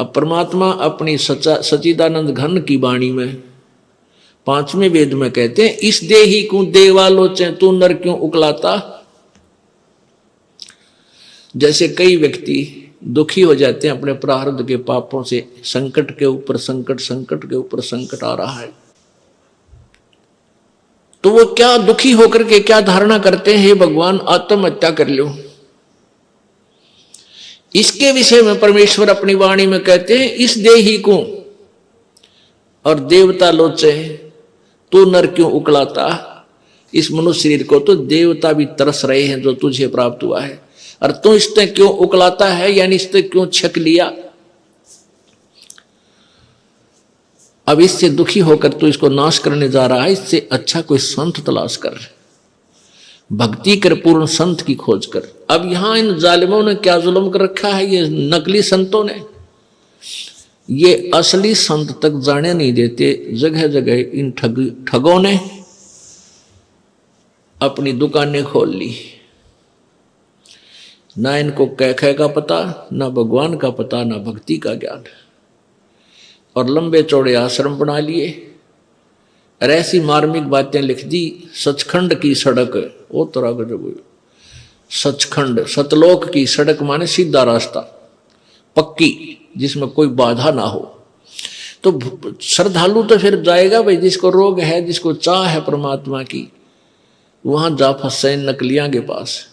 अब परमात्मा अपनी सच्चिदानंद घन की वाणी में 5वें वेद में कहते हैं, इस देही को देवालोचे तू नर क्यों उकलाता। जैसे कई व्यक्ति दुखी हो जाते हैं अपने प्रारब्ध के पापों से, संकट के ऊपर संकट, संकट के ऊपर संकट आ रहा है, तो वो क्या दुखी होकर के क्या धारणा करते हैं, हे भगवान आत्महत्या कर लो। इसके विषय में परमेश्वर अपनी वाणी में कहते हैं, इस देही को और देवता लोचे तू नर क्यों उकलाता। इस मनुष्य शरीर को तो देवता भी तरस रहे हैं जो तुझे प्राप्त हुआ है, और तू इससे क्यों उकलाता है, यानी इससे क्यों छक लिया। अब इससे दुखी होकर तू इसको नाश करने जा रहा है, इससे अच्छा कोई संत तलाश कर, भक्ति कर, पूर्ण संत की खोज कर। अब यहां इन जालिमों ने क्या जुल्म कर रखा है, ये नकली संतों ने, ये असली संत तक जाने नहीं देते। जगह जगह इन ठगों ने अपनी दुकानें खोल ली, ना इनको कह का पता, ना भगवान का पता, ना भक्ति का ज्ञान, और लंबे चौड़े आश्रम बना लिए और ऐसी मार्मिक बातें लिख दी। सचखंड की सड़क, वो तरह का जो सचखंड, सतलोक की सड़क माने सीधा रास्ता, पक्की, जिसमें कोई बाधा ना हो। तो श्रद्धालु तो फिर जाएगा भाई, जिसको रोग है, जिसको चाह है परमात्मा की, वहां जा फंसे नकलियां के पास।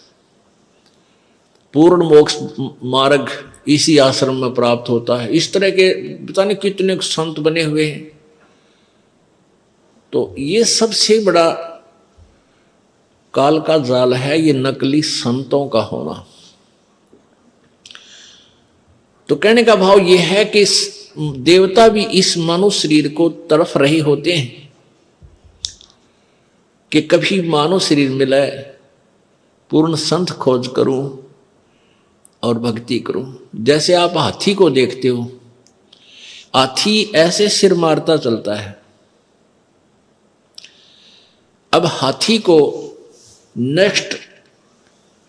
पूर्ण मोक्ष मार्ग इसी आश्रम में प्राप्त होता है। इस तरह के पता नहीं कितने संत बने हुए हैं। तो ये सबसे बड़ा काल का जाल है, ये नकली संतों का होना। तो कहने का भाव ये है कि देवता भी इस मानव शरीर को तरफ रहे होते हैं कि कभी मानव शरीर मिले, पूर्ण संत खोज करूं और भक्ति करूं। जैसे आप हाथी को देखते हो, हाथी ऐसे सिर मारता चलता है। अब हाथी को नेक्स्ट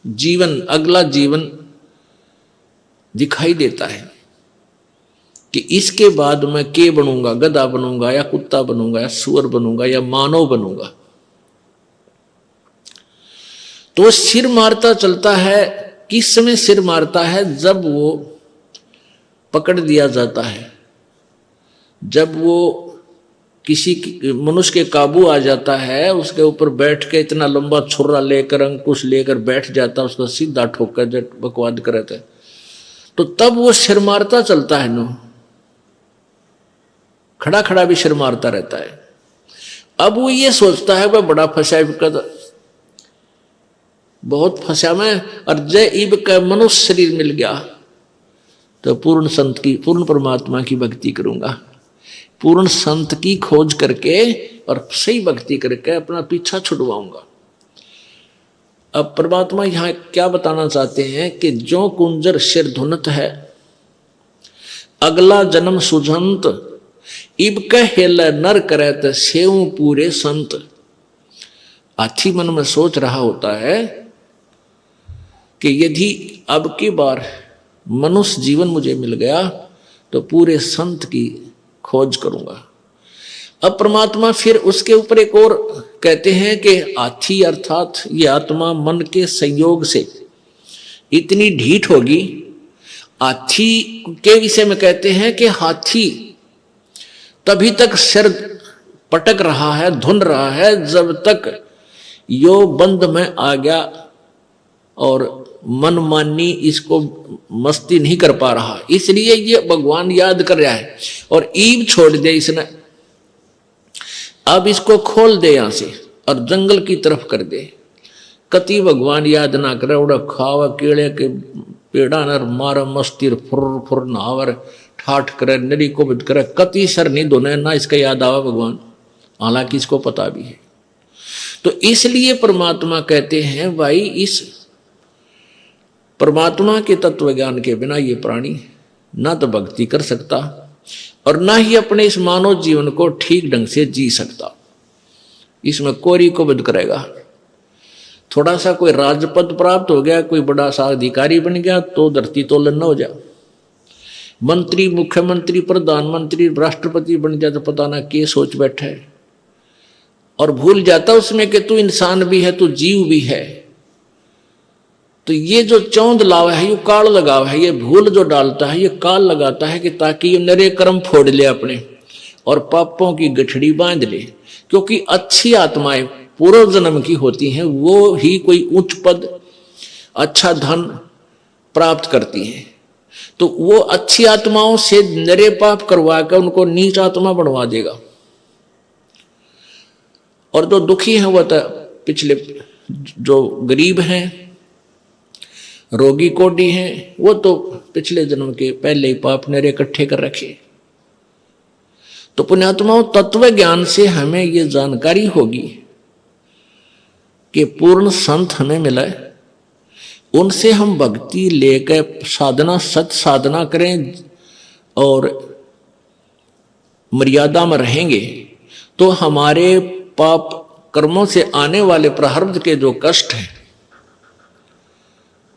जीवन, अगला जीवन दिखाई देता है कि इसके बाद मैं के बनूंगा, गधा बनूंगा या कुत्ता बनूंगा या सुअर बनूंगा या मानव बनूंगा। तो सिर मारता चलता है। किस समय सिर मारता है? जब वो पकड़ दिया जाता है, जब वो किसी मनुष्य के काबू आ जाता है, उसके ऊपर बैठ के इतना लंबा छुरा लेकर, अंकुश लेकर बैठ जाता है, उसका सीधा ठोकर जब बकवाद करता है, तो तब वो सिर मारता चलता है। नो खड़ा खड़ा भी सिर मारता रहता है। अब वो ये सोचता है वह बड़ा फंसा, बहुत फंसा मैं, और जय इब का मनुष्य शरीर मिल गया तो पूर्ण संत की, पूर्ण परमात्मा की भक्ति करूंगा। पूर्ण संत की खोज करके और सही भक्ति करके अपना पीछा छुड़वाऊंगा। अब परमात्मा यहां क्या बताना चाहते हैं कि जो कुंजर सिर धुनत है, अगला जन्म सुझंत, इब कहेल नर करत सेव पूरे संत। हाथी मन में सोच रहा होता है कि यदि अब की बार मनुष्य जीवन मुझे मिल गया तो पूरे संत की खोज करूंगा। अब परमात्मा फिर उसके ऊपर एक और कहते हैं कि हाथी अर्थात ये आत्मा मन के संयोग से इतनी ढीठ होगी। हाथी के विषय में कहते हैं कि हाथी तभी तक सिर पटक रहा है, धुन रहा है, जब तक यो बंद में आ गया और मनमानी इसको मस्ती नहीं कर पा रहा। इसलिए ये भगवान याद कर रहा है और ईब छोड़ दे इसने। अब इसको खोल दे यहां से और जंगल की तरफ कर दे। कति भगवान याद ना करे, उड़ा खावा केड़े के पेड़ा नर मार मस्ती फुर फुर नहावर ठाठ करे, नरी को बिद करे, कति सर नहीं दोने ना इसका याद आवा भगवान, हालांकि इसको पता भी है। तो इसलिए परमात्मा कहते हैं भाई इस परमात्मा के तत्व ज्ञान के बिना ये प्राणी ना तो भक्ति कर सकता और ना ही अपने इस मानव जीवन को ठीक ढंग से जी सकता। इसमें कोरी को बद करेगा। थोड़ा सा कोई राजपद प्राप्त हो गया, कोई बड़ा सा अधिकारी बन गया तो धरती तोलन न हो जा। मंत्री, मुख्यमंत्री, प्रधानमंत्री, राष्ट्रपति बन जाता, पता ना क्या सोच बैठा है, और भूल जाता उसमें कि तू इंसान भी है, तू जीव भी है। तो ये जो चौंध लावा है, ये काल लगाव है, ये भूल जो डालता है, ये काल लगाता है कि ताकि ये नरे कर्म फोड़ ले अपने और पापों की गठड़ी बांध ले। क्योंकि अच्छी आत्माएं पूर्व जन्म की होती हैं, वो ही कोई उच्च पद, अच्छा धन प्राप्त करती हैं। तो वो अच्छी आत्माओं से नरे पाप करवा कर उनको नीच आत्मा बनवा देगा। और जो दुखी हैं, वह तो पिछले, जो गरीब हैं, रोगी कोडी हैं, वो तो पिछले जन्म के पहले ही पाप नरे इकट्ठे कर रखे। तो पुण्यात्माओं, तत्व ज्ञान से हमें ये जानकारी होगी कि पूर्ण संत हमें मिला है, उनसे हम भक्ति लेकर साधना, सत साधना करें और मर्यादा में रहेंगे, तो हमारे पाप कर्मों से आने वाले प्रारब्ध के जो कष्ट हैं,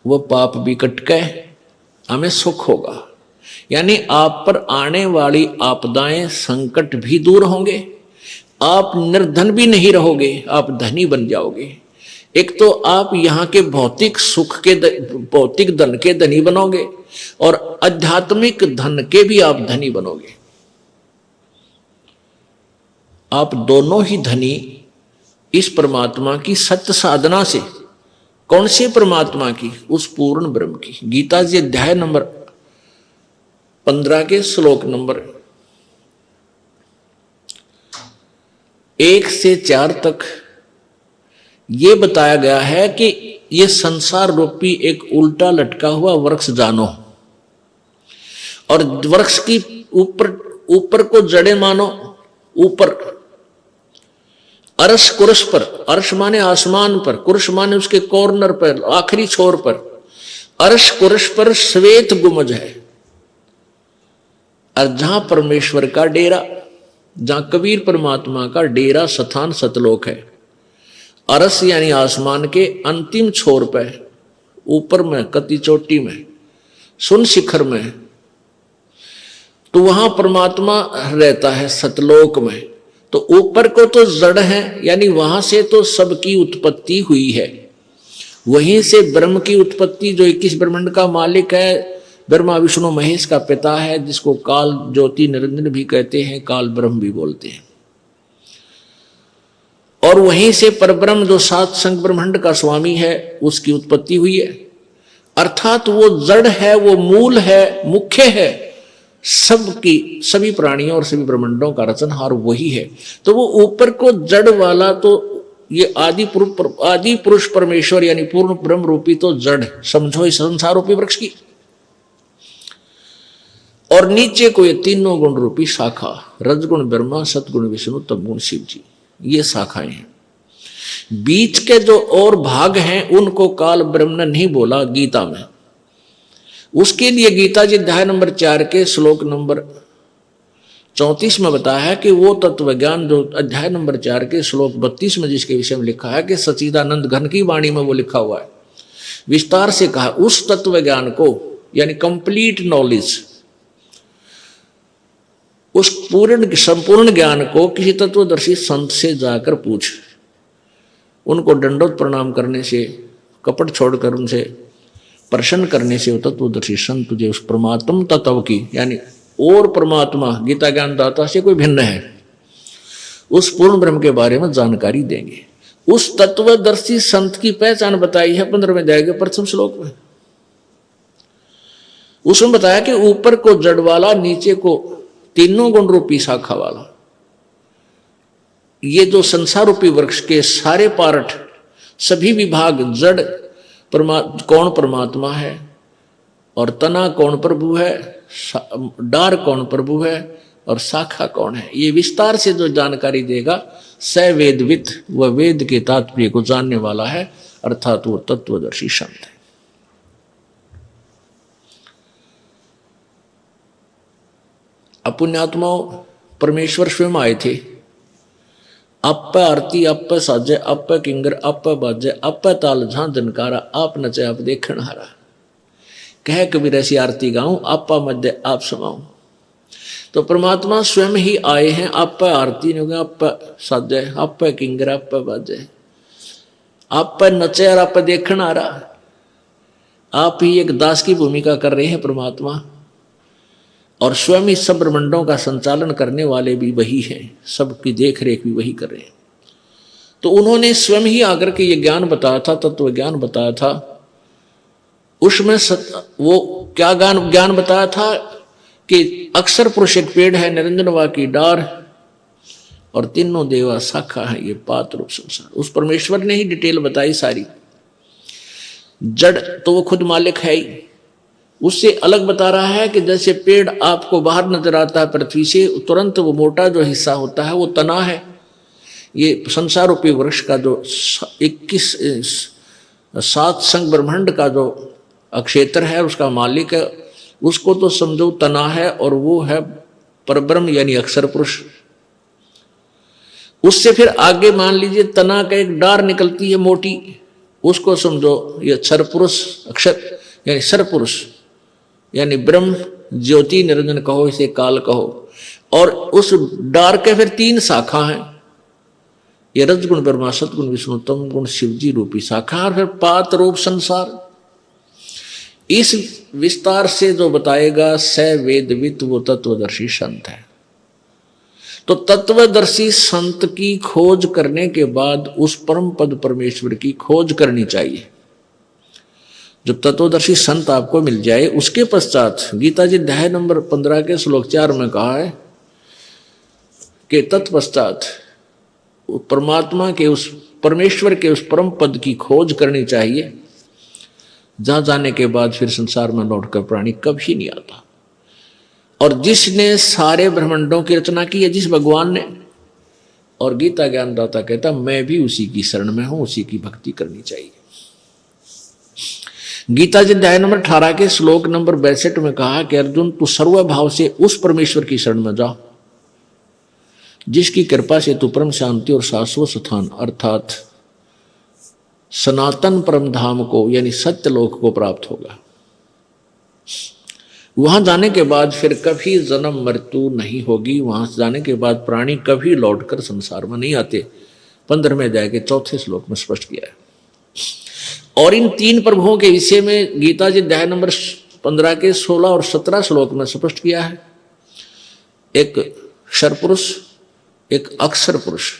वो पाप भी कट के हमें सुख होगा। यानी आप पर आने वाली आपदाएं, संकट भी दूर होंगे, आप निर्धन भी नहीं रहोगे, आप धनी बन जाओगे। एक तो आप यहाँ के भौतिक सुख के, भौतिक धन के धनी बनोगे, और आध्यात्मिक धन के भी आप धनी बनोगे। आप दोनों ही धनी इस परमात्मा की सत्य साधना से। कौन से परमात्मा की? उस पूर्ण ब्रह्म की। गीता जी अध्याय नंबर 15 के श्लोक नंबर 1 से 4 तक ये बताया गया है कि ये संसार रूपी एक उल्टा लटका हुआ वृक्ष जानो, और वृक्ष की ऊपर को जड़े मानो, ऊपर अर्श कुर्श पर, अर्श माने आसमान पर, कुर्श माने उसके कॉर्नर पर, आखिरी छोर पर, अर्श कुर्श पर श्वेत गुमज है। और जहां परमेश्वर का डेरा, जहां कबीर परमात्मा का डेरा स्थान सतलोक है, अरस यानी आसमान के अंतिम छोर पे, ऊपर में, कति चोटी में, सुन शिखर में, तो वहां परमात्मा रहता है सतलोक में। तो ऊपर को तो जड़ है, यानी वहां से तो सबकी उत्पत्ति हुई है, वहीं से ब्रह्म की उत्पत्ति, जो 21 ब्रह्मांड का मालिक है, ब्रह्मा विष्णु महेश का पिता है, जिसको काल ज्योति निरंजन भी कहते हैं, काल ब्रह्म भी बोलते हैं। और वहीं से परब्रह्म जो 7 संग ब्रह्मांड का स्वामी है, उसकी उत्पत्ति हुई है। अर्थात वो जड़ है, वो मूल है, मुख्य है, सबकी, सभी प्राणियों और सभी ब्रह्मांडों का रचनहार वही है। तो वो ऊपर को जड़ वाला, तो ये आदि पुरुष परमेश्वर यानी पूर्ण ब्रह्म रूपी तो जड़ समझो इस संसार रूपी वृक्ष की, और नीचे को ये तीनों गुण रूपी शाखा, रजगुण ब्रह्मा, सतगुण विष्णु, तमगुण शिव जी, ये शाखाएं हैं। बीच के जो और भाग हैं उनको काल ब्रह्म ने नहीं बोला गीता में। उसके लिए गीता जी अध्याय नंबर 4 के श्लोक नंबर 34 में बताया है कि वो तत्व ज्ञान जो अध्याय नंबर 4 के श्लोक 32 में जिसके विषय में लिखा है कि सच्चिदानंद घन की वाणी में वो लिखा हुआ है, विस्तार से कहा, उस तत्व ज्ञान को यानी कंप्लीट नॉलेज, उस पूर्ण संपूर्ण ज्ञान को किसी तत्वदर्शी संत से जाकर पूछ। उनको दंडोत प्रणाम करने से, कपट छोड़कर उनसे प्रसन्न करने से वो तत्वदर्शी संत तुझे उस परमात्म तत्व की, यानी और परमात्मा गीता ज्ञान दाता से कोई भिन्न है, उस पूर्ण ब्रह्म के बारे में जानकारी देंगे। उस तत्वदर्शी संत की पहचान बताई है 15वें अध्याय के प्रथम श्लोक में। उसमें बताया कि ऊपर को जड़ वाला, नीचे को तीनों गुण रूपी शाखा वाला, ये जो संसार रूपी वृक्ष के सारे पार्ट, सभी विभाग, जड़ कौन परमात्मा है, और तना कौन प्रभु है, डार कौन प्रभु है, और शाखा कौन है, ये विस्तार से जो जानकारी देगा, स वेदवित, वह वेद के तात्पर्य को जानने वाला है, अर्थात वो तत्वदर्शी संत है। पुण्यात्माओं, परमेश्वर स्वयं आए थे, आप आरती, आप साजे, आप किंगर, आप बाजे, आप ताल झां जनकारा, आप नचे आप देखण हारा। कह कबीर ऐसी आरती गाऊं, आपा मध्य आप समाऊं। तो परमात्मा स्वयं ही आए हैं, आप आरती नहीं होगी, आप साजे, आप किंगर, आप बाजे, आप नचे और आप देखण आ रहा, आप ही एक दास की भूमिका कर रहे हैं परमात्मा, और स्वयं ही सब ब्रह्मांडों का संचालन करने वाले भी वही हैं, सबकी देख रेख भी वही कर रहे हैं। तो उन्होंने स्वयं ही आकर के ये ज्ञान बताया था, तत्व ज्ञान बताया था। उसमें वो क्या ज्ञान बताया था कि अक्षर पुरुष एक पेड़ है, निरंजनवा की डार, और तीनों देवा शाखा है, ये पात रूप संसार। उस परमेश्वर ने ही डिटेल बताई सारी। जड़ तो वो खुद मालिक है ही, उससे अलग बता रहा है कि जैसे पेड़ आपको बाहर नजर आता है पृथ्वी से, तुरंत वो मोटा जो हिस्सा होता है वो तना है। ये संसार रूपी वृक्ष का जो 7 संग ब्रह्मांड का जो अक्षेत्र है, उसका मालिक है, उसको तो समझो तना है, और वो है परब्रह्म यानी अक्षर पुरुष। उससे फिर आगे मान लीजिए तना का एक डार निकलती है मोटी, उसको समझो ये क्षर पुरुष, अक्षर यानी सर पुरुष यानी ब्रह्म ज्योति निरंजन कहो, इसे काल कहो। और उस डार के फिर 3 शाखा हैं, ये रजगुण ब्रह्मा, सतगुण विष्णु, तम गुण शिवजी रूपी शाखा, और फिर पात रूप संसार। इस विस्तार से जो बताएगा स वेदवित, वो तत्वदर्शी संत है। तो तत्वदर्शी संत की खोज करने के बाद उस परम पद परमेश्वर की खोज करनी चाहिए। जब तत्वदर्शी संत आपको मिल जाए, उसके पश्चात गीता जी अध्याय नंबर 15 के श्लोक 4 में कहा है कि तत्पश्चात परमात्मा के, उस परमेश्वर के उस परम पद की खोज करनी चाहिए, जहां जाने के बाद फिर संसार में लौटकर प्राणी कभी नहीं आता। और जिसने सारे ब्रह्मांडों की रचना की है, जिस भगवान ने, और गीता ज्ञानदाता कहता मैं भी उसी की शरण में हूं, उसी की भक्ति करनी चाहिए। गीता जी अध्याय नंबर 18 के श्लोक नंबर 62 में कहा कि अर्जुन तू सर्वभाव से उस परमेश्वर की शरण में जा, जिसकी कृपा से तू परम शांति और शाश्वत स्थान अर्थात सनातन परम धाम को यानी सत्यलोक को प्राप्त होगा। वहां जाने के बाद फिर कभी जन्म मृत्यु नहीं होगी। वहां जाने के बाद प्राणी कभी लौटकर संसार में नहीं आते। 15वें अध्याय के 4थे श्लोक में स्पष्ट किया है। और इन 3 प्रभुओं के विषय में गीता जी अध्याय नंबर 15 के 16 और 17 श्लोक में स्पष्ट किया है। एक क्षर पुरुष, एक अक्षर पुरुष,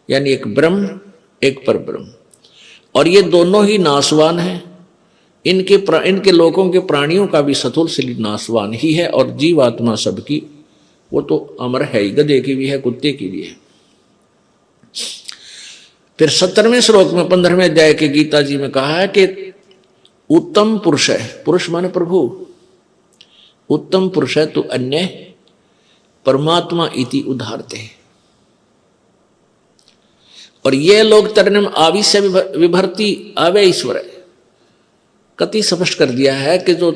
यानी एक ब्रह्म, एक परब्रह्म, और ये दोनों ही नाशवान हैं। इनके लोगों के प्राणियों का भी सतुल शरीर नाशवान ही है, और जीवात्मा सबकी वो तो अमर है ही, गधे की भी है, कुत्ते की भी है। फिर 17वें श्लोक में 15वें अध्याय के गीता जी में कहा है कि उत्तम पुरुष है, पुरुष माने प्रभु, उत्तम पुरुष है तो अन्य परमात्मा इति उदाहरते। और ये लोग तरनम आविश्य विभर्ति आवे ईश्वर है, कति स्पष्ट कर दिया है कि जो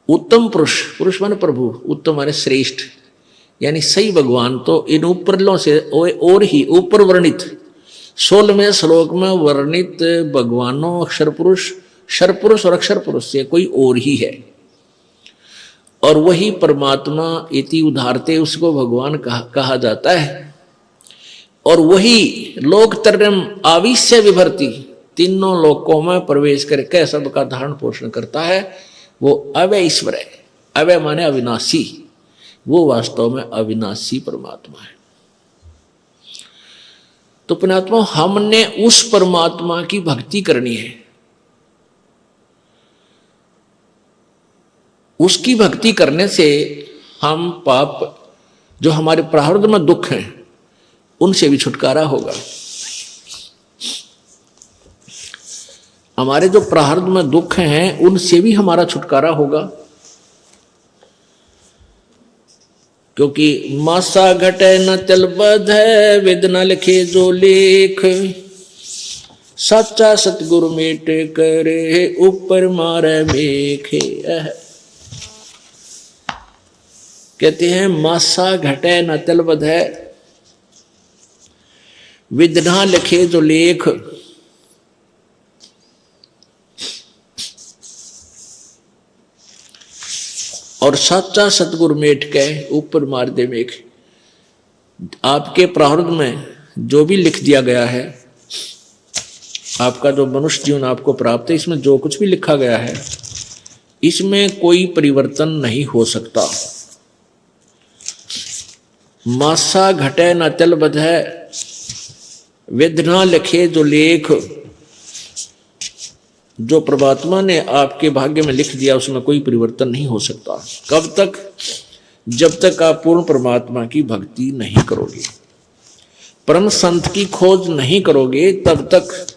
उत्तम पुरुष, पुरुष माने प्रभु, उत्तम माने श्रेष्ठ यानी सही भगवान, तो इन ऊपरलों से और ही ऊपर वर्णित 16वें श्लोक में वर्णित भगवानों अक्षर पुरुष, क्षर पुरुष और अक्षर पुरुष से कोई और ही है, और वही परमात्मा इति उदाहरते उसको भगवान कहा जाता है। और वही लोक तरम आविश्य विभर्ति, तीनों लोकों में प्रवेश करके सबका धारण पोषण करता है, वो अवय ईश्वर है। अवय माने अविनाशी, वो वास्तव में अविनाशी परमात्मा है। तो पुण्यात्मा हमने उस परमात्मा की भक्ति करनी है। उसकी भक्ति करने से हम पाप जो हमारे प्रारब्ध में दुख हैं उनसे भी छुटकारा होगा। हमारे जो प्रारब्ध में दुख हैं उनसे भी हमारा छुटकारा होगा, क्योंकि मासा घटे न चल बधे, वेद न लिखे जो लेख, सच्चा सतगुरु मेट करे ऊपर मारे मेखे। कहते हैं मासा घटे न चल बधे, वेद न लिखे जो लेख, और सच्चा सतगुरु मेट के ऊपर मार दे मेघ। आपके प्रारब्ध में जो भी लिख दिया गया है, आपका जो मनुष्य जीवन आपको प्राप्त है, इसमें जो कुछ भी लिखा गया है इसमें कोई परिवर्तन नहीं हो सकता। मासा घटे न तल बधै, वेदना लिखे जो लेख। जो परमात्मा ने आपके भाग्य में लिख दिया उसमें कोई परिवर्तन नहीं हो सकता। कब तक? जब तक आप पूर्ण परमात्मा की भक्ति नहीं करोगे, परम संत की खोज नहीं करोगे, तब तक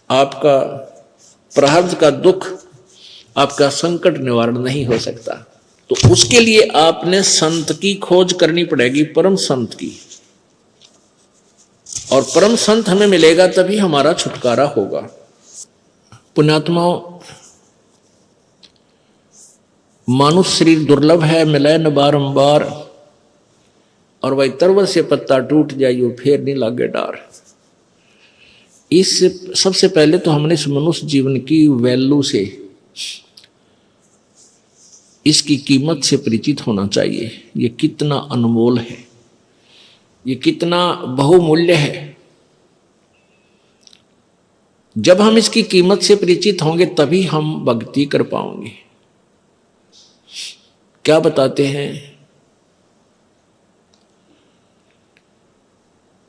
आपका प्रारब्ध का दुख, आपका संकट निवारण नहीं हो सकता। तो उसके लिए आपने संत की खोज करनी पड़ेगी, परम संत की। और परम संत हमें मिलेगा तभी हमारा छुटकारा होगा। पुण्यात्माओं, मानुष शरीर दुर्लभ है, मिले न बारंबार, और वही तरवर से पत्ता टूट जाइयो फिर नहीं लागे डार। इस सबसे पहले तो हमने इस मनुष्य जीवन की वैल्यू से, इसकी कीमत से परिचित होना चाहिए। ये कितना अनमोल है, ये कितना बहुमूल्य है। जब हम इसकी कीमत से परिचित होंगे तभी हम भक्ति कर पाएंगे। क्या बताते हैं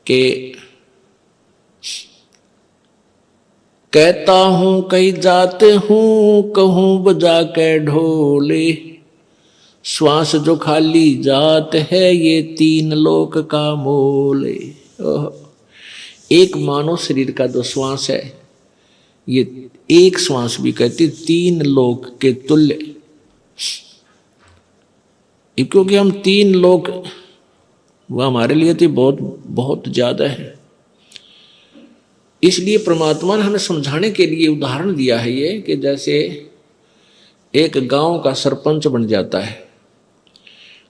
कि कहता हूं कई जात हूं, कहूं बजा के ढोले, श्वास जो खाली जात है ये 3 लोक का मोले। एक मानव शरीर का जो श्वास है, ये एक श्वास भी कहते 3 लोक के तुल्य। क्योंकि हम 3 लोक, वह हमारे लिए तो बहुत बहुत ज्यादा है। इसलिए परमात्मा ने हमें समझाने के लिए उदाहरण दिया है ये, कि जैसे एक गांव का सरपंच बन जाता है,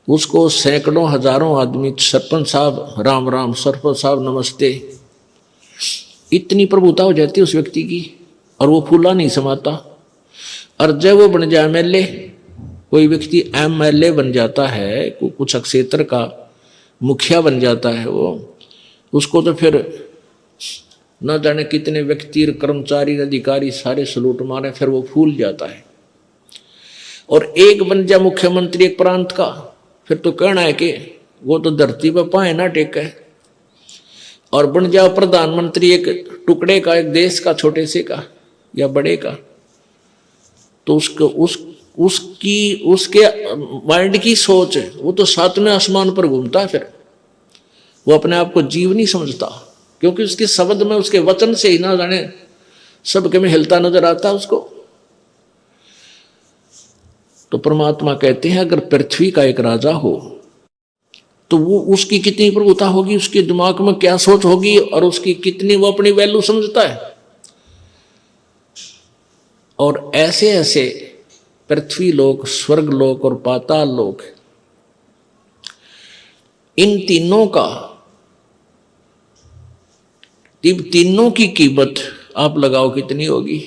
उसको सैकड़ों हजारों आदमी, सरपंच साहब राम राम, सरपंच साहब नमस्ते, इतनी प्रभुता हो जाती है उस व्यक्ति की, और वो फूला नहीं समाता। और जब वो बन जाए एमएलए, कोई व्यक्ति एमएलए बन जाता है, कुछ क्षेत्र का मुखिया बन जाता है वो, उसको तो फिर न जाने कितने व्यक्ति, कर्मचारी, अधिकारी सारे सलूट मारे, फिर वो फूल जाता है। और एक बन जाए मुख्यमंत्री एक प्रांत का, फिर तो कहना है कि वो तो धरती पर पाए ना टेके। और बन जाओ प्रधानमंत्री एक टुकड़े का, एक देश का, छोटे से का या बड़े का, तो उसके माइंड की सोच है, वो तो 7वें आसमान पर घूमता है। फिर वो अपने आप को जीव नहीं समझता, क्योंकि उसके शब्द में, उसके वचन से ही ना जाने सबके में हिलता नजर आता है उसको। तो परमात्मा कहते हैं अगर पृथ्वी का एक राजा हो तो वो, उसकी कितनी प्रभुता होगी, उसके दिमाग में क्या सोच होगी, और उसकी कितनी वो अपनी वैल्यू समझता है। और ऐसे ऐसे पृथ्वी लोक, स्वर्ग लोक और पाताल लोक, इन तीनों का, तीनों की कीमत आप लगाओ कितनी होगी।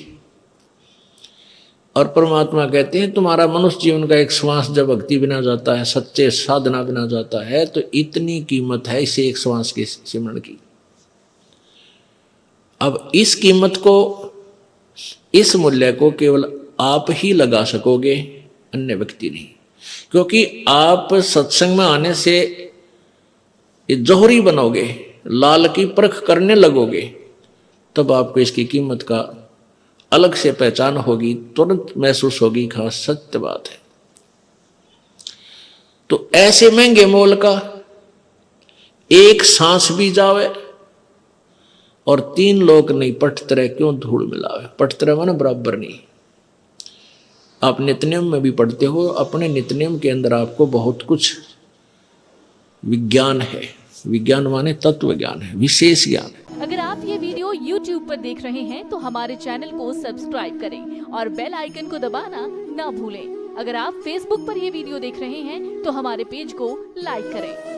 और परमात्मा कहते हैं तुम्हारा मनुष्य जीवन का एक श्वास जब भक्ति बिना जाता है, सच्चे साधना बिना जाता है, तो इतनी कीमत है इसे एक श्वास के सिमरण की। अब इस कीमत को, इस मूल्य को केवल आप ही लगा सकोगे, अन्य व्यक्ति नहीं। क्योंकि आप सत्संग में आने से ये जौहरी बनोगे, लाल की परख करने लगोगे, तब आपको इसकी कीमत का अलग से पहचान होगी, तुरंत महसूस होगी। खास सत्य बात है। तो ऐसे महंगे मोल का एक सांस भी जावे और 3 लोक नहीं पटतरे क्यों धूल मिलावे। पटतरे माने बराबर नहीं। आप नित्यनियम में भी पढ़ते हो, अपने नित्यनियम के अंदर आपको बहुत कुछ विज्ञान है। विज्ञान माने तत्व ज्ञान है, विशेष ज्ञान है। अगर आप ये वीडियो YouTube पर देख रहे हैं तो हमारे चैनल को सब्सक्राइब करें और बेल आइकन को दबाना ना भूलें। अगर आप Facebook पर ये वीडियो देख रहे हैं तो हमारे पेज को लाइक करें।